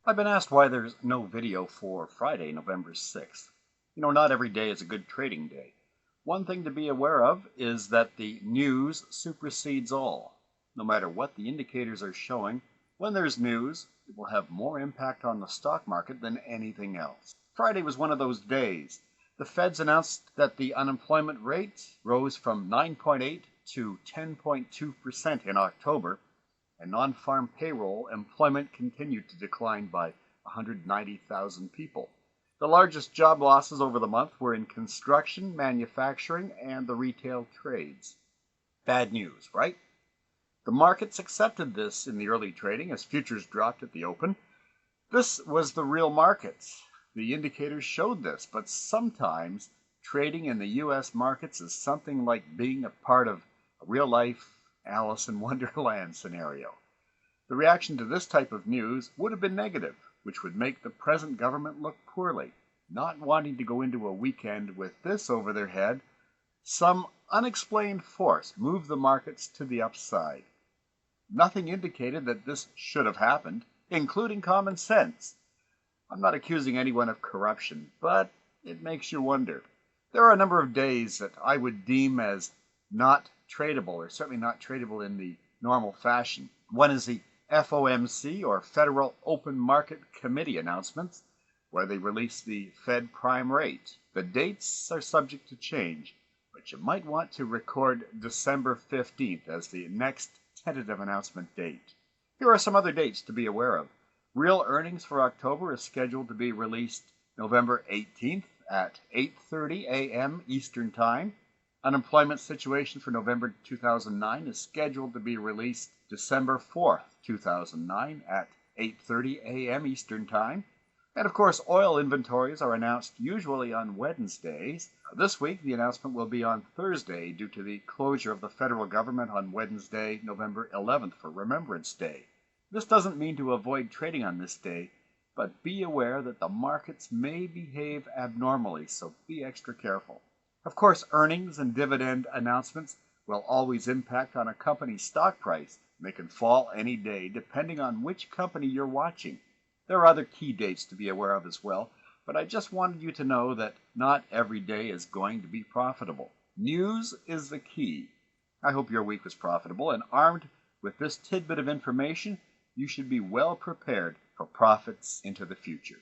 I've been asked why there's no video for Friday, November 6th. Not every day is a good trading day. One thing to be aware of is that the news supersedes all. No matter what the indicators are showing, when there's news, it will have more impact on the stock market than anything else. Friday was one of those days. The Feds announced that the unemployment rate rose from 9.8 to 10.2% in October, and non-farm payroll employment continued to decline by 190,000 people. The largest job losses over the month were in construction, manufacturing, and the retail trades. Bad news, right? The markets accepted this in the early trading as futures dropped at the open. This was the real market. The indicators showed this, but sometimes trading in the U.S. markets is something like being a part of a real-life Alice in Wonderland scenario. The reaction to this type of news would have been negative, which would make the present government look poorly. Not wanting to go into a weekend with this over their head, some unexplained force moved the markets to the upside. Nothing indicated that this should have happened, including common sense. I'm not accusing anyone of corruption, but it makes you wonder. There are a number of days that I would deem as not tradable, or certainly not tradable in the normal fashion. One is the FOMC, or Federal Open Market Committee announcements, where they release the Fed prime rate. The dates are subject to change, but you might want to record December 15th as the next tentative announcement date. Here are some other dates to be aware of. Real earnings for October is scheduled to be released November 18th at 8:30 a.m. Eastern Time. Unemployment situation for November 2009 is scheduled to be released December 4th, 2009 at 8:30 a.m. Eastern Time. And of course, oil inventories are announced usually on Wednesdays. This week, the announcement will be on Thursday due to the closure of the federal government on Wednesday, November 11th for Remembrance Day. This doesn't mean to avoid trading on this day, but be aware that the markets may behave abnormally, so be extra careful. Of course, earnings and dividend announcements will always impact on a company's stock price. They can fall any day depending on which company you're watching. There are other key dates to be aware of as well, but I just wanted you to know that not every day is going to be profitable. News is the key. I hope your week was profitable, and armed with this tidbit of information, you should be well prepared for profits into the future.